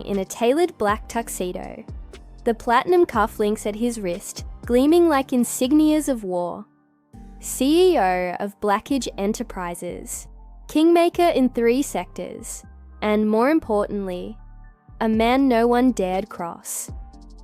in a tailored black tuxedo, the platinum cufflinks at his wrist gleaming like insignias of war. CEO of Blackidge Enterprises, kingmaker in 3 sectors, and more importantly, a man no one dared cross.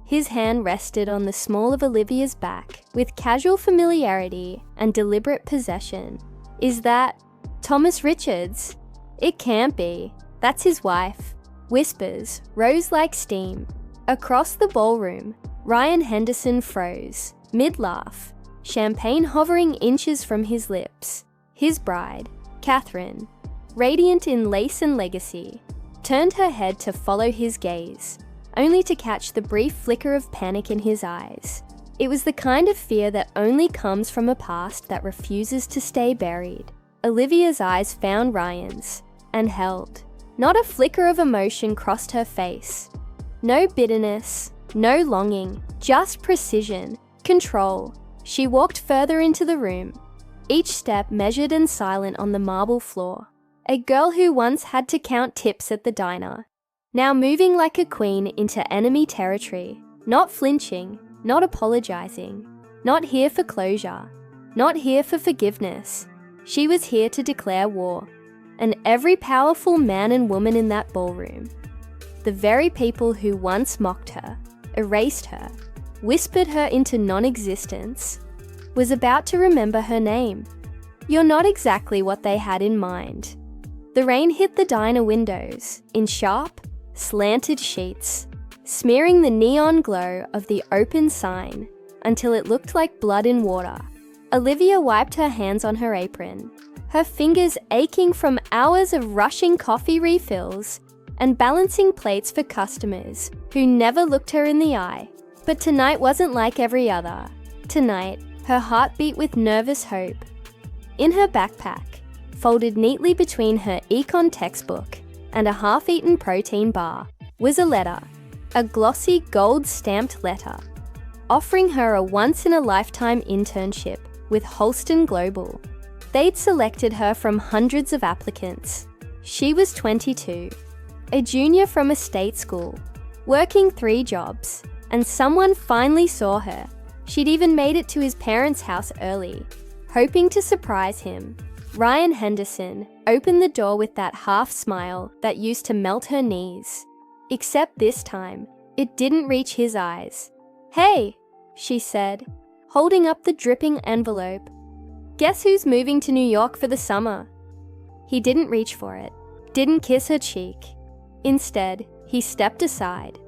His hand rested on the small of Olivia's back with casual familiarity and deliberate possession. Is that Thomas Richards? It can't be. That's his wife. Whispers rose like steam. Across the ballroom, Ryan Henderson froze, mid-laugh, champagne hovering inches from his lips. His bride, Catherine, radiant in lace and legacy, turned her head to follow his gaze, only to catch the brief flicker of panic in his eyes. It was the kind of fear that only comes from a past that refuses to stay buried. Olivia's eyes found Ryan's, and held. Not a flicker of emotion crossed her face. No bitterness, no longing, just precision, control. She walked further into the room, each step measured and silent on the marble floor. A girl who once had to count tips at the diner, now moving like a queen into enemy territory, not flinching, not apologizing, not here for closure, not here for forgiveness. She was here to declare war. And every powerful man and woman in that ballroom, the very people who once mocked her, erased her, whispered her into non-existence, was about to remember her name. You're not exactly what they had in mind. The rain hit the diner windows in sharp, slanted sheets, smearing the neon glow of the open sign until it looked like blood in water. Olivia wiped her hands on her apron, her fingers aching from hours of rushing coffee refills and balancing plates for customers who never looked her in the eye. But tonight wasn't like every other. Tonight, her heart beat with nervous hope. In her backpack, folded neatly between her econ textbook and a half-eaten protein bar, was a letter, a glossy gold-stamped letter, offering her a once-in-a-lifetime internship with Holston Global. They'd selected her from hundreds of applicants. She was 22, a junior from a state school, working 3 jobs, and someone finally saw her. She'd even made it to his parents' house early, hoping to surprise him. Ryan Henderson opened the door with that half smile that used to melt her knees. Except this time, it didn't reach his eyes. "Hey," she said, holding up the dripping envelope. "Guess who's moving to New York for the summer?" He didn't reach for it, didn't kiss her cheek. Instead, he stepped aside.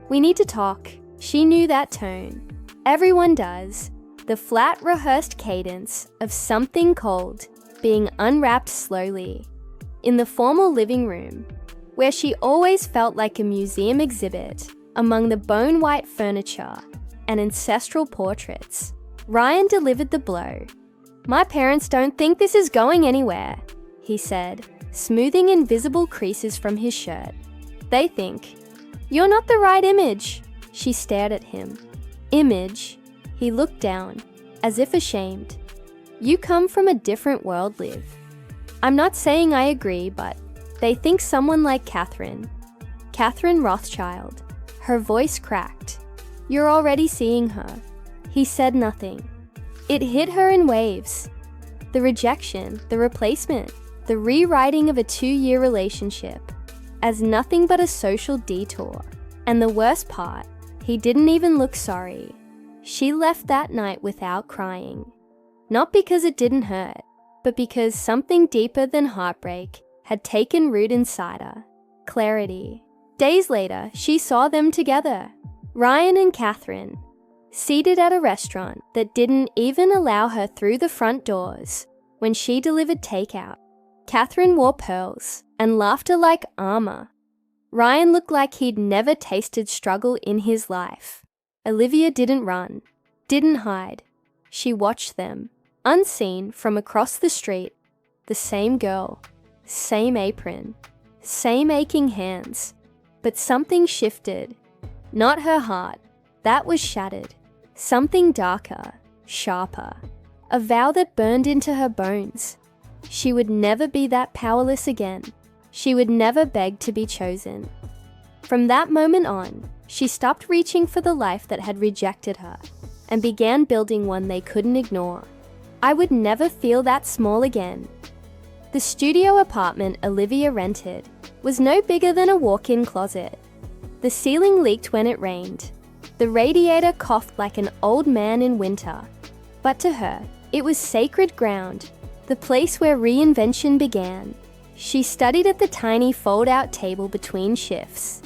"We need to talk." She knew that tone. Everyone does. The flat, rehearsed cadence of something cold being unwrapped slowly. In the formal living room, where she always felt like a museum exhibit among the bone-white furniture and ancestral portraits, Ryan delivered the blow. "My parents don't think this is going anywhere," he said, smoothing invisible creases from his shirt. "They think you're not the right image." She stared at him. "Image?" He looked down, as if ashamed. "You come from a different world, Liv. I'm not saying I agree, but they think someone like Catherine Rothschild." Her voice cracked. "You're already seeing her." He said nothing. It hit her in waves. The rejection, the replacement, the rewriting of a 2-year relationship as nothing but a social detour. And the worst part, he didn't even look sorry. She left that night without crying. Not because it didn't hurt, but because something deeper than heartbreak had taken root inside her. Clarity. Days later, she saw them together, Ryan and Catherine, seated at a restaurant that didn't even allow her through the front doors when she delivered takeout. Catherine wore pearls and laughter like armor. Ryan looked like he'd never tasted struggle in his life. Olivia didn't run, didn't hide. She watched them, unseen from across the street. The same girl, same apron, same aching hands. But something shifted. Not her heart, that was shattered. Something darker, sharper. A vow that burned into her bones. She would never be that powerless again. She would never beg to be chosen. From that moment on, she stopped reaching for the life that had rejected her and began building one they couldn't ignore. I would never feel that small again. The studio apartment Olivia rented was no bigger than a walk-in closet. The ceiling leaked when it rained. The radiator coughed like an old man in winter. But to her, it was sacred ground, the place where reinvention began. She studied at the tiny fold-out table between shifts.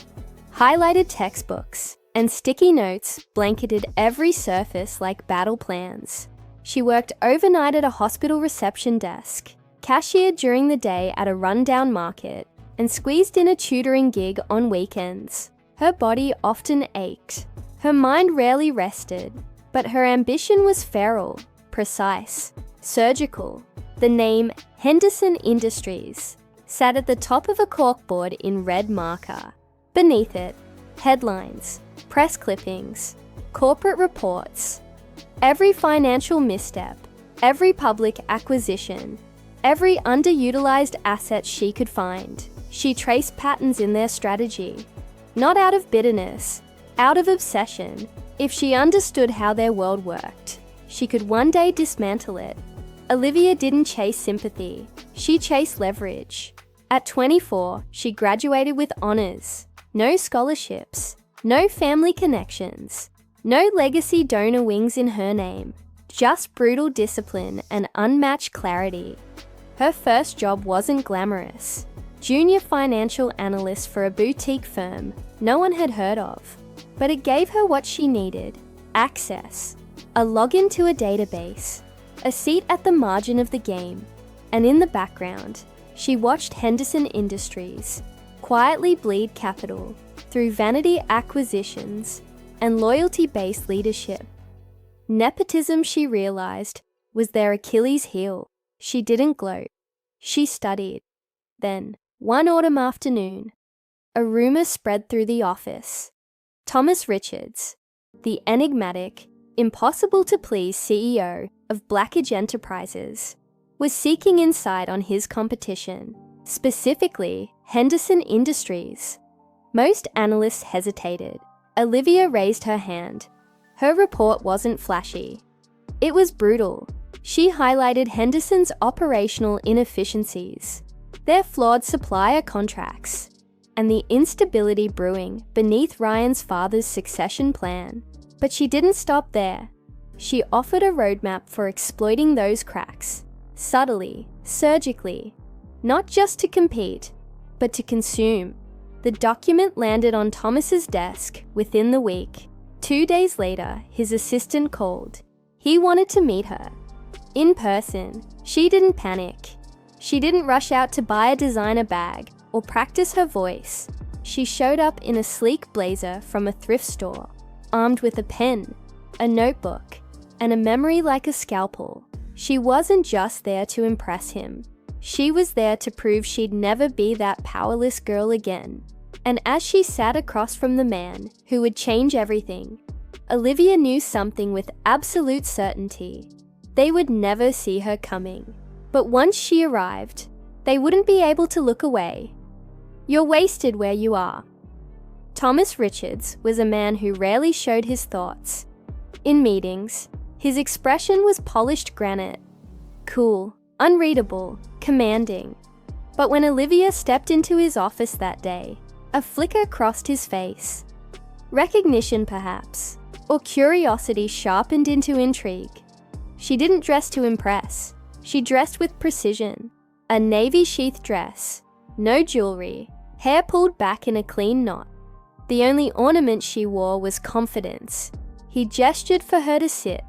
Highlighted textbooks and sticky notes blanketed every surface like battle plans. She worked overnight at a hospital reception desk, cashiered during the day at a rundown market, and squeezed in a tutoring gig on weekends. Her body often ached. Her mind rarely rested, but her ambition was feral, precise, surgical. The name Henderson Industries sat at the top of a corkboard in red marker. Beneath it, headlines, press clippings, corporate reports. Every financial misstep, every public acquisition, every underutilized asset she could find, she traced patterns in their strategy. Not out of bitterness, out of obsession. If she understood how their world worked, she could one day dismantle it. Olivia didn't chase sympathy, she chased leverage. At 24, she graduated with honors. No scholarships, no family connections, no legacy donor wings in her name, just brutal discipline and unmatched clarity. Her first job wasn't glamorous. Junior financial analyst for a boutique firm no one had heard of, but it gave her what she needed: access, a login to a database, a seat at the margin of the game, and in the background, she watched Henderson Industries quietly bleed capital through vanity acquisitions and loyalty-based leadership. Nepotism, she realized, was their Achilles heel. She didn't gloat. She studied. Then, one autumn afternoon, a rumor spread through the office. Thomas Richards, the enigmatic, impossible-to-please CEO of Blackidge Enterprises, was seeking insight on his competition, specifically Henderson Industries. Most analysts hesitated. Olivia raised her hand. Her report wasn't flashy. It was brutal. She highlighted Henderson's operational inefficiencies, their flawed supplier contracts, and the instability brewing beneath Ryan's father's succession plan. But she didn't stop there. She offered a roadmap for exploiting those cracks, subtly, surgically, not just to compete, but to consume. The document landed on Thomas's desk within the week. 2 days later, his assistant called. He wanted to meet her. In person. She didn't panic. She didn't rush out to buy a designer bag or practice her voice. She showed up in a sleek blazer from a thrift store, armed with a pen, a notebook, and a memory like a scalpel. She wasn't just there to impress him. She was there to prove she'd never be that powerless girl again. And as she sat across from the man who would change everything, Olivia knew something with absolute certainty. They would never see her coming. But once she arrived, they wouldn't be able to look away. You're wasted where you are. Thomas Richards was a man who rarely showed his thoughts. In meetings, his expression was polished granite, cool, unreadable, commanding. But when Olivia stepped into his office that day, a flicker crossed his face. Recognition, perhaps, or curiosity sharpened into intrigue. She didn't dress to impress. She dressed with precision. A navy sheath dress, no jewelry, hair pulled back in a clean knot. The only ornament she wore was confidence. He gestured for her to sit,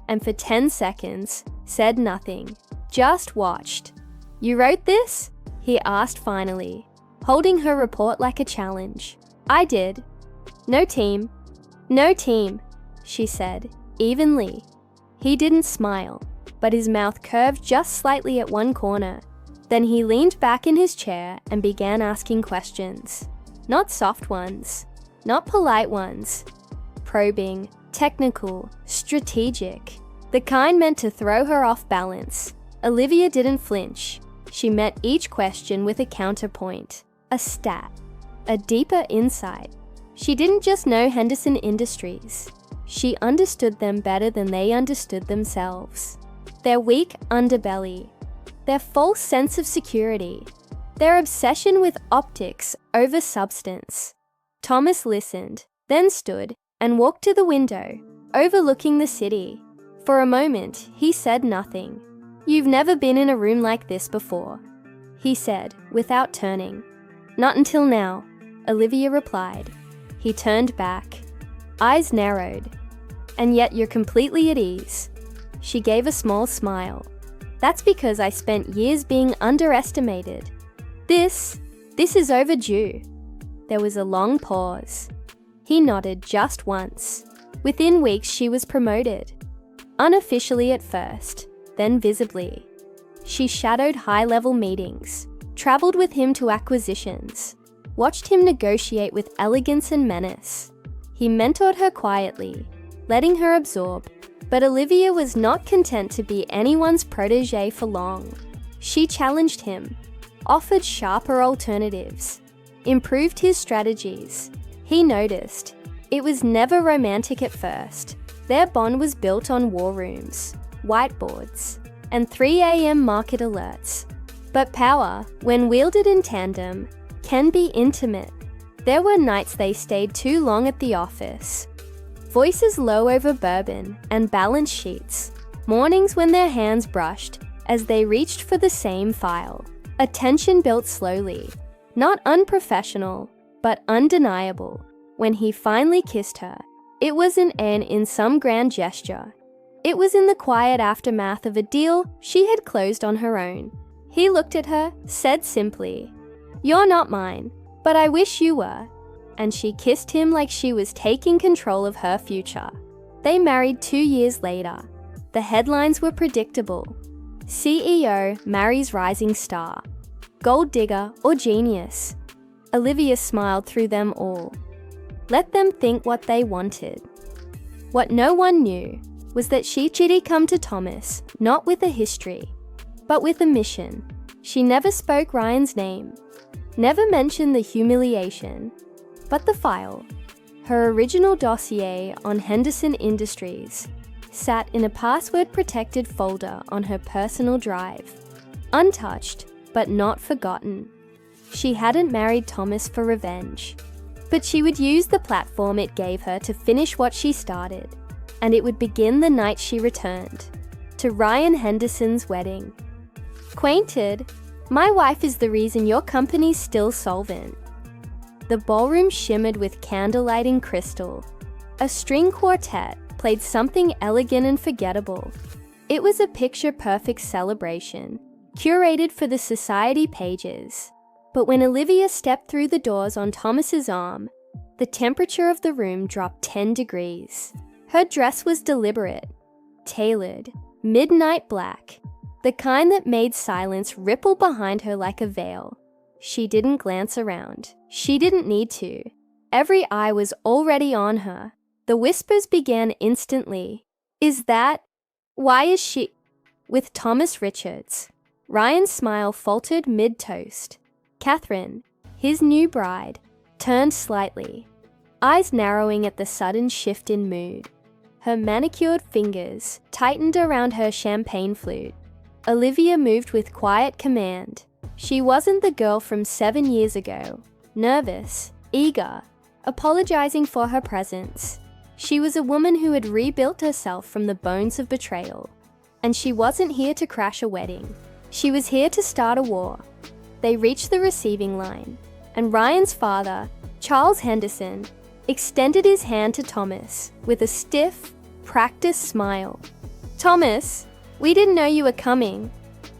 and for 10 seconds, said nothing, just watched. You wrote this? He asked finally, holding her report like a challenge. I did. No team. No team, she said, evenly. He didn't smile, but his mouth curved just slightly at one corner. Then he leaned back in his chair and began asking questions. Not soft ones, not polite ones. Probing, technical, strategic. The kind meant to throw her off balance. Olivia didn't flinch. She met each question with a counterpoint, a stat. a deeper insight. She didn't just know Henderson Industries. She understood them better than they understood themselves. Their weak underbelly, their false sense of security, their obsession with optics over substance. Thomas listened, then stood and walked to the window, overlooking the city. For a moment, he said nothing. "You've never been in a room like this before," he said, without turning. "Not until now," Olivia replied. He turned back, eyes narrowed. "And yet you're completely at ease." She gave a small smile. "That's because I spent years being underestimated. This is overdue." There was a long pause. He nodded just once. Within weeks, she was promoted. Unofficially at first, then visibly. She shadowed high-level meetings, traveled with him to acquisitions, watched him negotiate with elegance and menace. He mentored her quietly, letting her absorb. But Olivia was not content to be anyone's protégé for long. She challenged him, offered sharper alternatives, improved his strategies. He noticed. It was never romantic at first. Their bond was built on war rooms, whiteboards, and 3 a.m. market alerts. But power, when wielded in tandem, can be intimate. There were nights they stayed too long at the office. Voices low over bourbon and balance sheets. Mornings when their hands brushed as they reached for the same file. A tension built slowly. Not unprofessional, but undeniable. When he finally kissed her, it wasn't in some grand gesture. It was in the quiet aftermath of a deal she had closed on her own. He looked at her, said simply, "You're not mine, but I wish you were." And she kissed him like she was taking control of her future. They married 2 years later. The headlines were predictable. CEO marries rising star. Gold digger or genius. Olivia smiled through them all. Let them think what they wanted. What no one knew was that she'd come to Thomas not with a history, but with a mission. She never spoke Ryan's name, never mentioned the humiliation, but the file, her original dossier on Henderson Industries, sat in a password-protected folder on her personal drive. Untouched, but not forgotten. She hadn't married Thomas for revenge, but she would use the platform it gave her to finish what she started, and it would begin the night she returned, to Ryan Henderson's wedding. "Acquainted, my wife is the reason your company's still solvent." The ballroom shimmered with candlelight and crystal. A string quartet played something elegant and forgettable. It was a picture-perfect celebration, curated for the society pages. But when Olivia stepped through the doors on Thomas's arm, the temperature of the room dropped 10 degrees. Her dress was deliberate, tailored, midnight black, the kind that made silence ripple behind her like a veil. She didn't glance around. She didn't need to. Every eye was already on her. The whispers began instantly. "Is that? Why is she?" With Thomas Richards. Ryan's smile faltered mid-toast. Catherine, his new bride, turned slightly, eyes narrowing at the sudden shift in mood. Her manicured fingers tightened around her champagne flute. Olivia moved with quiet command. She wasn't the girl from 7 years ago, nervous, eager, apologizing for her presence. She was a woman who had rebuilt herself from the bones of betrayal. And she wasn't here to crash a wedding. She was here to start a war. They reached the receiving line, and Ryan's father, Charles Henderson, extended his hand to Thomas with a stiff, practiced smile. "Thomas, we didn't know you were coming."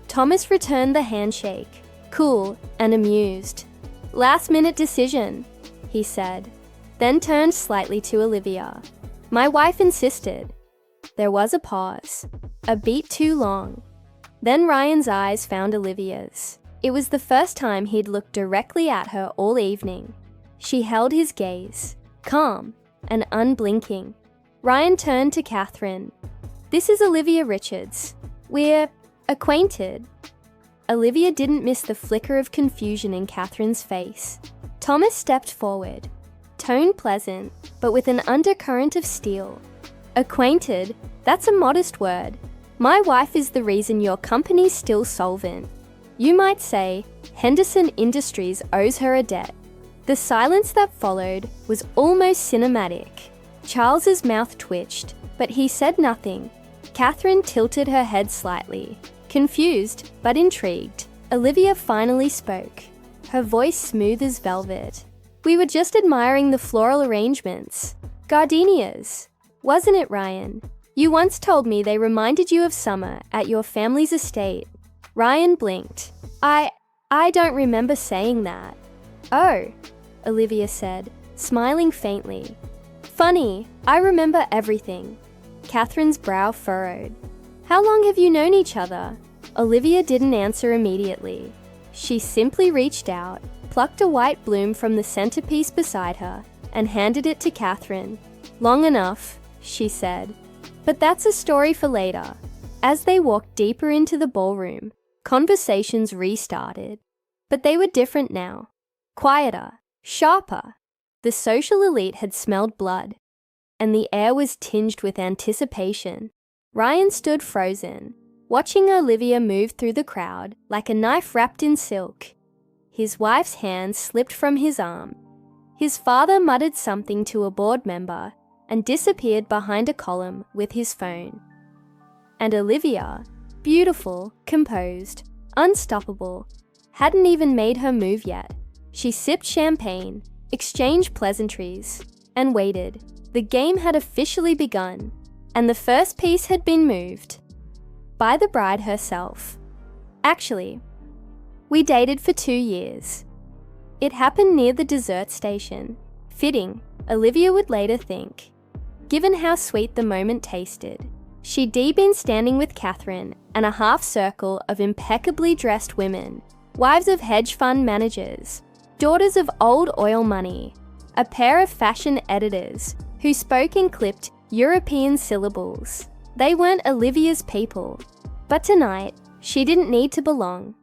Thomas returned the handshake, cool and amused. "Last-minute decision," he said, then turned slightly to Olivia. "My wife insisted." There was a pause, a beat too long. Then Ryan's eyes found Olivia's. It was the first time he'd looked directly at her all evening. She held his gaze, calm and unblinking. Ryan turned to Catherine. "This is Olivia Richards. We're acquainted." Olivia didn't miss the flicker of confusion in Catherine's face. Thomas stepped forward, tone pleasant, but with an undercurrent of steel. Acquainted, that's a modest word. My wife is the reason your company's still solvent. You might say Henderson Industries owes her a debt. The silence that followed was almost cinematic. Charles's mouth twitched, but he said nothing. Catherine tilted her head slightly, confused but intrigued. Olivia finally spoke, her voice smooth as velvet. We were just admiring the floral arrangements. Gardenias. Wasn't it, Ryan? You once told me they reminded you of summer at your family's estate. Ryan blinked. I don't remember saying that. Oh, Olivia said, smiling faintly. Funny, I remember everything. Catherine's brow furrowed. How long have you known each other? Olivia didn't answer immediately. She simply reached out, plucked a white bloom from the centerpiece beside her, and handed it to Catherine. Long enough, she said. But that's a story for later. As they walked deeper into the ballroom, conversations restarted. But they were different now. Quieter, sharper. The social elite had smelled blood, and the air was tinged with anticipation. Ryan stood frozen, watching Olivia move through the crowd like a knife wrapped in silk. His wife's hand slipped from his arm. His father muttered something to a board member and disappeared behind a column with his phone. And Olivia, beautiful, composed, unstoppable, hadn't even made her move yet. She sipped champagne, exchanged pleasantries, and waited. The game had officially begun, and the first piece had been moved by the bride herself. Actually, we dated for 2 years. It happened near the dessert station. Fitting, Olivia would later think, given how sweet the moment tasted. She'd been standing with Catherine and a half circle of impeccably dressed women, wives of hedge fund managers, daughters of old oil money, a pair of fashion editors who spoke in clipped European syllables. They weren't Olivia's people. But tonight, she didn't need to belong.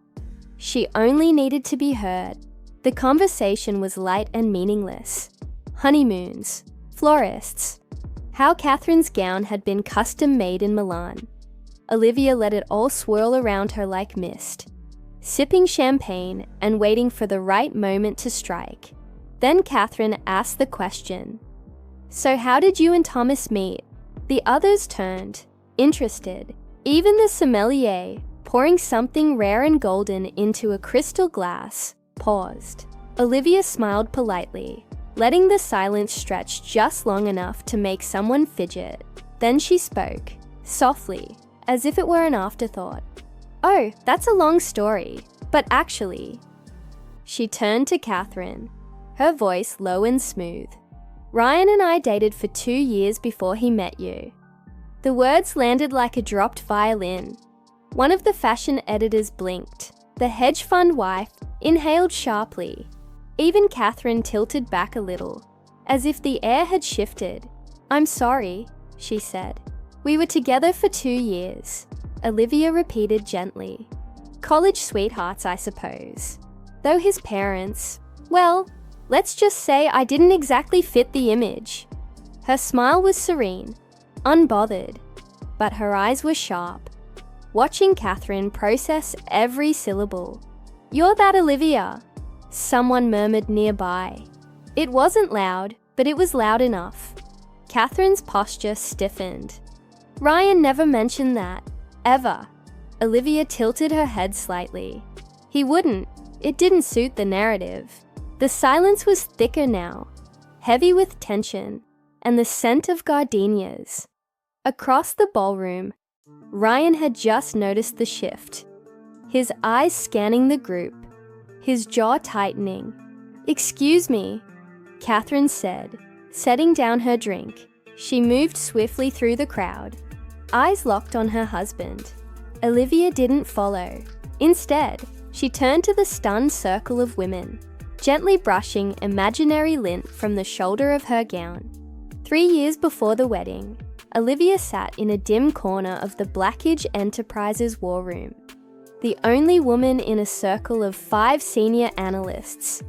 She only needed to be heard. The conversation was light and meaningless. Honeymoons, florists, how Catherine's gown had been custom made in Milan. Olivia let it all swirl around her like mist, sipping champagne and waiting for the right moment to strike. Then Catherine asked the question, "So how did you and Thomas meet?" The others turned, interested. Even the sommelier, pouring something rare and golden into a crystal glass, paused. Olivia smiled politely, letting the silence stretch just long enough to make someone fidget. Then she spoke, softly, as if it were an afterthought. "Oh, that's a long story, but actually..." She turned to Catherine, her voice low and smooth. "Ryan and I dated for 2 years before he met you." The words landed like a dropped violin. One of the fashion editors blinked. The hedge fund wife inhaled sharply. Even Catherine tilted back a little, as if the air had shifted. "I'm sorry," she said. "We were together for 2 years." Olivia repeated gently. "College sweethearts, I suppose. Though his parents, well, let's just say I didn't exactly fit the image." Her smile was serene, unbothered, but her eyes were sharp, watching Catherine process every syllable. "You're that Olivia," someone murmured nearby. It wasn't loud, but it was loud enough. Catherine's posture stiffened. "Ryan never mentioned that, ever." Olivia tilted her head slightly. "He wouldn't. It didn't suit the narrative." The silence was thicker now, heavy with tension, and the scent of gardenias. Across the ballroom, Ryan had just noticed the shift, his eyes scanning the group, his jaw tightening. "Excuse me," Catherine said, setting down her drink. She moved swiftly through the crowd, eyes locked on her husband. Olivia didn't follow. Instead, she turned to the stunned circle of women, gently brushing imaginary lint from the shoulder of her gown. 3 years before the wedding, Olivia sat in a dim corner of the Blackidge Enterprises war room, the only woman in a circle of 5 senior analysts.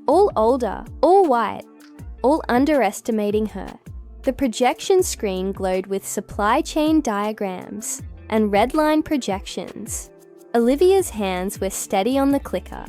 all older, all white, all underestimating her. The projection screen glowed with supply chain diagrams and redline projections. Olivia's hands were steady on the clicker,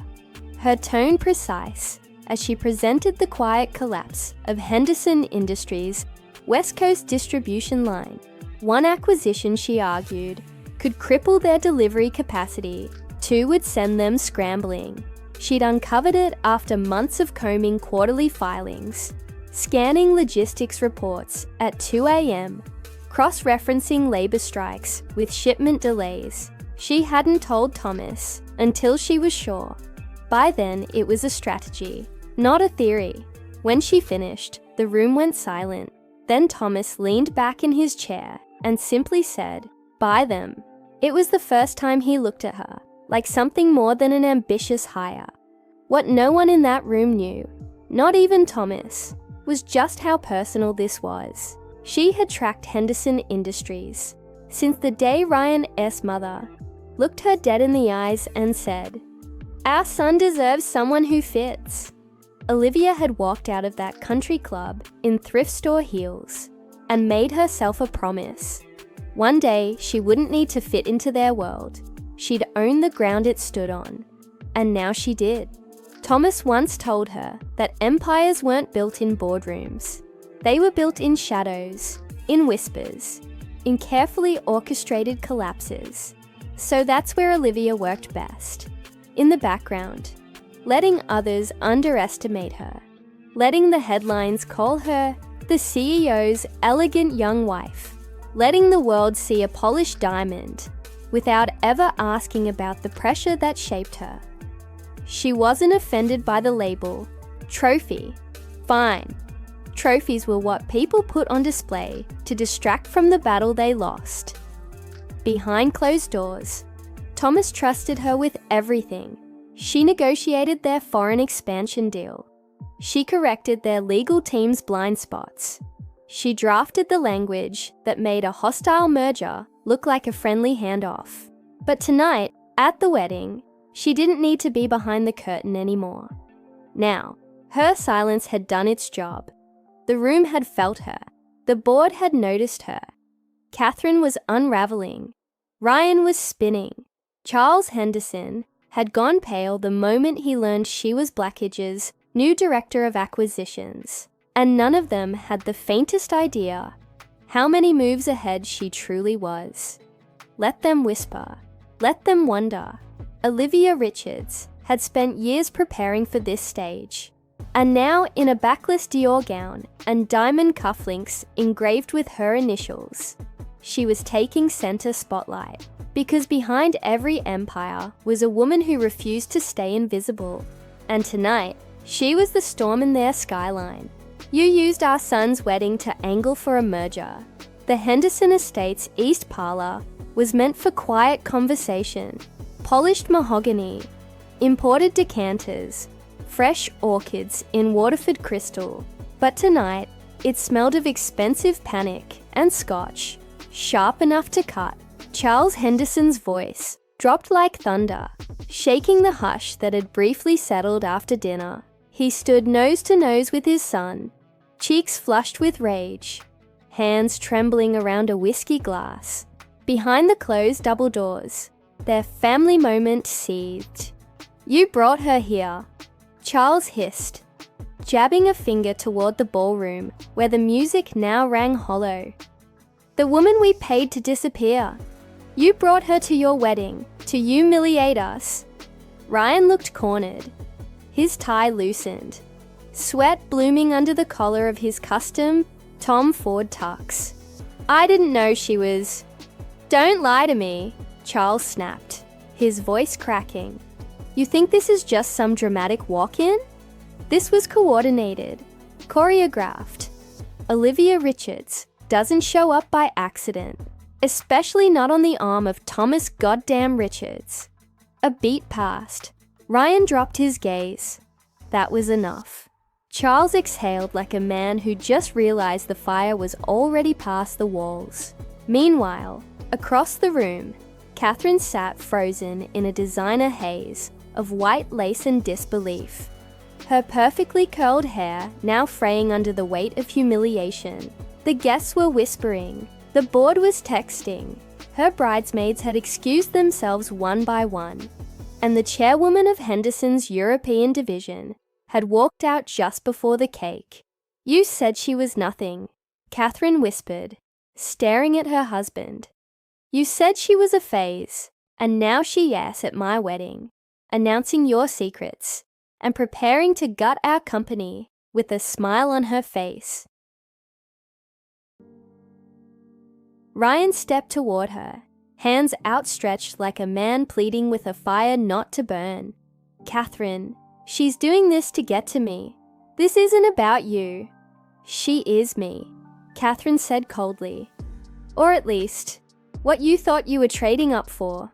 her tone precise as she presented the quiet collapse of Henderson Industries' West Coast distribution line. One acquisition, she argued, could cripple their delivery capacity. Two would send them scrambling. She'd uncovered it after months of combing quarterly filings, scanning logistics reports at 2 a.m., cross-referencing labor strikes with shipment delays. She hadn't told Thomas until she was sure. By then, it was a strategy, not a theory. When she finished, the room went silent. Then Thomas leaned back in his chair and simply said, "Buy them." It was the first time he looked at her, like something more than an ambitious hire. What no one in that room knew, not even Thomas, was just how personal this was. She had tracked Henderson Industries since the day Ryan's mother looked her dead in the eyes and said, "Our son deserves someone who fits." Olivia had walked out of that country club in thrift store heels and made herself a promise. One day, she wouldn't need to fit into their world. She'd own the ground it stood on. And now she did. Thomas once told her that empires weren't built in boardrooms. They were built in shadows, in whispers, in carefully orchestrated collapses. So that's where Olivia worked best. In the background, letting others underestimate her, letting the headlines call her the CEO's elegant young wife, letting the world see a polished diamond without ever asking about the pressure that shaped her. She wasn't offended by the label, trophy. Fine. Trophies were what people put on display to distract from the battle they lost. Behind closed doors, Thomas trusted her with everything. She negotiated their foreign expansion deal. She corrected their legal team's blind spots. She drafted the language that made a hostile merger look like a friendly handoff. But tonight, at the wedding, she didn't need to be behind the curtain anymore. Now, her silence had done its job. The room had felt her. The board had noticed her. Catherine was unraveling. Ryan was spinning. Charles Henderson had gone pale the moment he learned she was Blackage's new director of acquisitions, and none of them had the faintest idea how many moves ahead she truly was. Let them whisper. Let them wonder. Olivia Richards had spent years preparing for this stage, and now in a backless Dior gown and diamond cufflinks engraved with her initials, she was taking center spotlight. Because behind every empire was a woman who refused to stay invisible. And tonight, she was the storm in their skyline. You used our son's wedding to angle for a merger. The Henderson Estates East Parlor was meant for quiet conversation, polished mahogany, imported decanters, fresh orchids in Waterford crystal. But tonight, it smelled of expensive panic and scotch, sharp enough to cut. Charles Henderson's voice dropped like thunder, shaking the hush that had briefly settled after dinner. He stood nose to nose with his son, cheeks flushed with rage, hands trembling around a whiskey glass. Behind the closed double doors, their family moment seethed. "You brought her here," Charles hissed, jabbing a finger toward the ballroom where the music now rang hollow. "The woman we paid to disappear. You brought her to your wedding, to humiliate us." Ryan looked cornered. His tie loosened, sweat blooming under the collar of his custom Tom Ford tux. "I didn't know she was..." "Don't lie to me," Charles snapped, his voice cracking. "You think this is just some dramatic walk-in? This was coordinated, choreographed. Olivia Richards doesn't show up by accident. Especially not on the arm of Thomas Goddamn Richards." A beat passed. Ryan dropped his gaze. That was enough. Charles exhaled like a man who just realized the fire was already past the walls. Meanwhile, across the room, Catherine sat frozen in a designer haze of white lace and disbelief. her perfectly curled hair now fraying under the weight of humiliation. The guests were whispering. The board was texting. Her bridesmaids had excused themselves one by one, and the chairwoman of Henderson's European division had walked out just before the cake. "You said she was nothing," Catherine whispered, staring at her husband. "You said she was a phase, and now she yes at my wedding, announcing your secrets, and preparing to gut our company with a smile on her face." Ryan stepped toward her, hands outstretched like a man pleading with a fire not to burn. "Catherine, she's doing this to get to me. This isn't about you. She is me," Catherine said coldly. "Or at least, what you thought you were trading up for.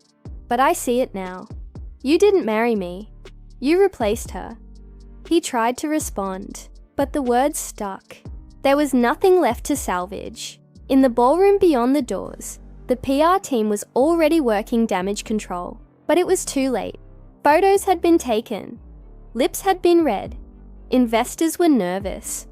But I see it now. You didn't marry me. You replaced her." He tried to respond, but the words stuck. There was nothing left to salvage. In the ballroom beyond the doors, the PR team was already working damage control, but it was too late. Photos had been taken. Lips had been read. Investors were nervous.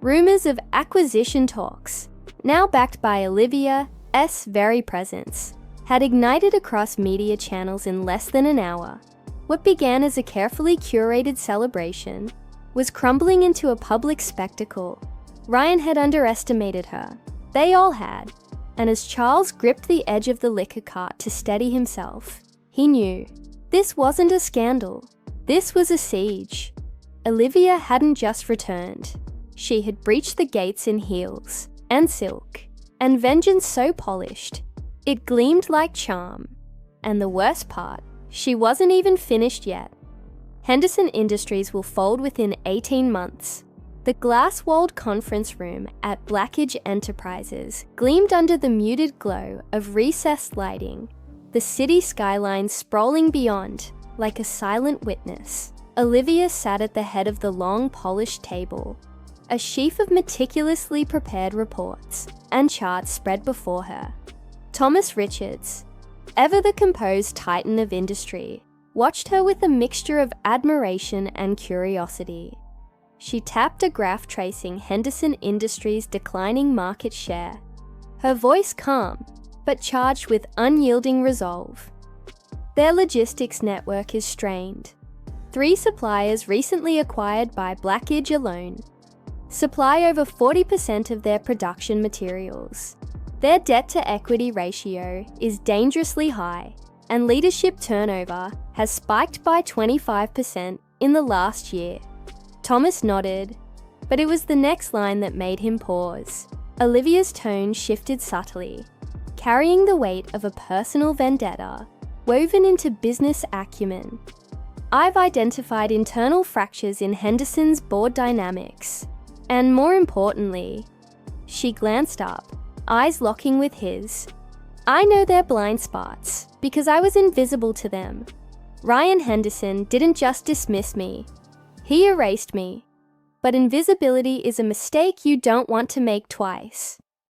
Rumors of acquisition talks, now backed by Olivia's very presence, had ignited across media channels in less than an hour. What began as a carefully curated celebration was crumbling into a public spectacle. Ryan had underestimated her. They all had. And as Charles gripped the edge of the liquor cart to steady himself, he knew this wasn't a scandal. This was a siege. Olivia hadn't just returned. She had breached the gates in heels and silk, and vengeance so polished, it gleamed like charm. And the worst part, she wasn't even finished yet. Henderson Industries will fold within 18 months. The glass-walled conference room at Blackidge Enterprises gleamed under the muted glow of recessed lighting, the city skyline sprawling beyond like a silent witness. Olivia sat at the head of the long, polished table, a sheaf of meticulously prepared reports and charts spread before her. Thomas Richards, ever the composed titan of industry, watched her with a mixture of admiration and curiosity. She tapped a graph tracing Henderson Industries' declining market share, her voice calm, but charged with unyielding resolve. Their logistics network is strained. 3 suppliers recently acquired by Blackidge alone supply over 40% of their production materials. Their debt-to-equity ratio is dangerously high, and leadership turnover has spiked by 25% in the last year. Thomas nodded, but it was the next line that made him pause. Olivia's tone shifted subtly, carrying the weight of a personal vendetta woven into business acumen. "I've identified internal fractures in Henderson's board dynamics, and more importantly," she glanced up, eyes locking with his, "I know their blind spots because I was invisible to them. Ryan Henderson didn't just dismiss me. He erased me. But invisibility is a mistake you don't want to make twice."